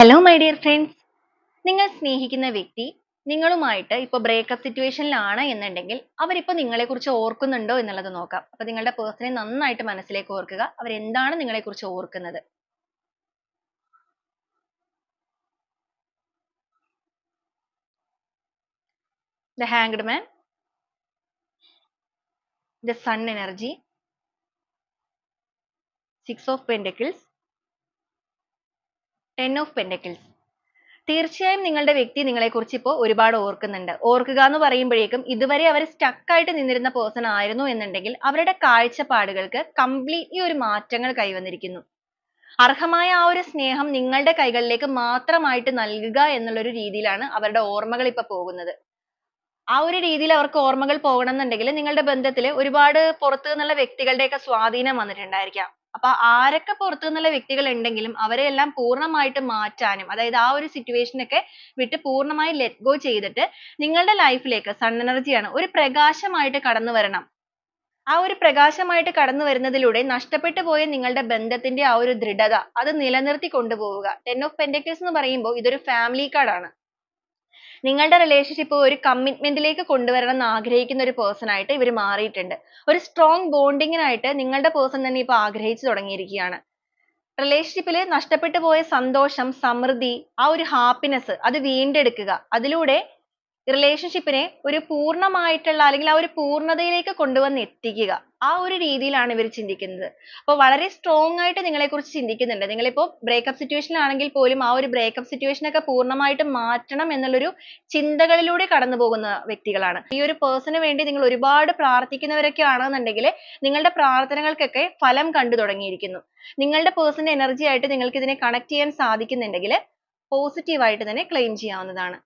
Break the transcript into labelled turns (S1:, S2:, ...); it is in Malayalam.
S1: ഹലോ മൈ ഡിയർ ഫ്രണ്ട്സ്, നിങ്ങൾ സ്നേഹിക്കുന്ന വ്യക്തി നിങ്ങളുമായിട്ട് ഇപ്പോൾ ബ്രേക്കപ്പ് സിറ്റുവേഷനിലാണ് എന്നുണ്ടെങ്കിൽ അവരിപ്പോൾ നിങ്ങളെക്കുറിച്ച് ഓർക്കുന്നുണ്ടോ എന്നുള്ളത് നോക്കാം. അപ്പോൾ നിങ്ങളുടെ പേഴ്സണെ നന്നായിട്ട് മനസ്സിലേക്ക് ഓർക്കുക. അവരെന്താണ് നിങ്ങളെക്കുറിച്ച് ഓർക്കുന്നത്? The hanged man, the sun energy, 6 of pentacles, 10 of pentacles. തീർച്ചയായും നിങ്ങളുടെ വ്യക്തി നിങ്ങളെക്കുറിച്ച് ഇപ്പോൾ ഒരുപാട് ഓർക്കുന്നുണ്ട്. ഓർക്കുക എന്ന് പറയുമ്പോഴേക്കും ഇതുവരെ അവർ സ്റ്റക്ക് ആയിട്ട് നിന്നിരുന്ന പേഴ്സൺ ആയിരുന്നു എന്നുണ്ടെങ്കിൽ അവരുടെ കാഴ്ചപ്പാടുകൾക്ക് കംപ്ലീറ്റ്ലി ഒരു മാറ്റങ്ങൾ കൈവന്നിരിക്കുന്നു. അർഹമായ ആ ഒരു സ്നേഹം നിങ്ങളുടെ കൈകളിലേക്ക് മാത്രമായിട്ട് നൽകുക എന്നുള്ള ഒരു രീതിയിലാണ് അവരുടെ ഓർമ്മകൾ ഇപ്പൊ പോകുന്നത്. ആ ഒരു രീതിയിൽ അവർക്ക് ഓർമ്മകൾ പോകണം എന്നുണ്ടെങ്കിൽ നിങ്ങളുടെ ബന്ധത്തിൽ ഒരുപാട് പുറത്തു നിന്നുള്ള വ്യക്തികളുടെയൊക്കെ സ്വാധീനം വന്നിട്ടുണ്ടായിരിക്കാം. അപ്പൊ ആരൊക്കെ പുറത്തു നിന്നുള്ള വ്യക്തികൾ ഉണ്ടെങ്കിലും അവരെ എല്ലാം പൂർണ്ണമായിട്ട് മാറ്റാനും, അതായത് ആ ഒരു സിറ്റുവേഷൻ ഒക്കെ വിട്ട് പൂർണ്ണമായി ലെറ്റ് ഗോ ചെയ്തിട്ട് നിങ്ങളുടെ ലൈഫിലേക്ക് സൺ എനർജിയാണ് ഒരു പ്രകാശമായിട്ട് കടന്നു വരണം. ആ ഒരു പ്രകാശമായിട്ട് കടന്നു വരുന്നതിലൂടെ നഷ്ടപ്പെട്ടു പോയ നിങ്ങളുടെ ബന്ധത്തിന്റെ ആ ഒരു ദൃഢത അത് നിലനിർത്തി കൊണ്ടുപോവുക. 10 ഓഫ് പെന്റക്കിൾസ് എന്ന് പറയുമ്പോൾ ഇതൊരു ഫാമിലി കാർഡ് ആണ്. നിങ്ങളുടെ റിലേഷൻഷിപ്പ് ഒരു കമ്മിറ്റ്മെന്റിലേക്ക് കൊണ്ടുവരണം എന്ന് ആഗ്രഹിക്കുന്ന ഒരു പേഴ്സൺ ആയിട്ട് ഇവർ മാറിയിട്ടുണ്ട്. ഒരു സ്ട്രോങ് ബോണ്ടിങ്ങിനായിട്ട് നിങ്ങളുടെ പേഴ്സൺ തന്നെ ഇപ്പൊ ആഗ്രഹിച്ചു തുടങ്ങിയിരിക്കുകയാണ്. റിലേഷൻഷിപ്പിൽ നഷ്ടപ്പെട്ടു പോയ സന്തോഷം, സമൃദ്ധി, ആ ഒരു ഹാപ്പിനെസ് അത് വീണ്ടെടുക്കുക. അതിലൂടെ റിലേഷൻഷിപ്പിനെ ഒരു പൂർണ്ണമായിട്ടുള്ള അല്ലെങ്കിൽ ആ ഒരു പൂർണ്ണതയിലേക്ക് കൊണ്ടുവന്ന് എത്തിക്കുക. ആ ഒരു രീതിയിലാണ് ഇവർ ചിന്തിക്കുന്നത്. അപ്പോൾ വളരെ സ്ട്രോങ് ആയിട്ട് നിങ്ങളെക്കുറിച്ച് ചിന്തിക്കുന്നുണ്ട്. നിങ്ങളിപ്പോൾ ബ്രേക്കപ്പ് സിറ്റുവേഷൻ ആണെങ്കിൽ പോലും ആ ഒരു ബ്രേക്കപ്പ് സിറ്റുവേഷൻ ഒക്കെ പൂർണ്ണമായിട്ട് മാറ്റണം എന്നുള്ളൊരു ചിന്തകളിലൂടെ കടന്നു പോകുന്ന വ്യക്തികളാണ്. ഈ ഒരു പേഴ്സണിന് വേണ്ടി നിങ്ങൾ ഒരുപാട് പ്രാർത്ഥിക്കുന്നവരൊക്കെ ആണെന്നുണ്ടെങ്കിൽ നിങ്ങളുടെ പ്രാർത്ഥനകൾക്കൊക്കെ ഫലം കണ്ടു തുടങ്ങിയിരിക്കുന്നു. നിങ്ങളുടെ പേഴ്സണിന്റെ എനർജി ആയിട്ട് നിങ്ങൾക്ക് ഇതിനെ കണക്ട് ചെയ്യാൻ സാധിക്കുന്നുണ്ടെങ്കിൽ പോസിറ്റീവ് ആയിട്ട് തന്നെ ക്ലെയിം ചെയ്യാവുന്നതാണ്.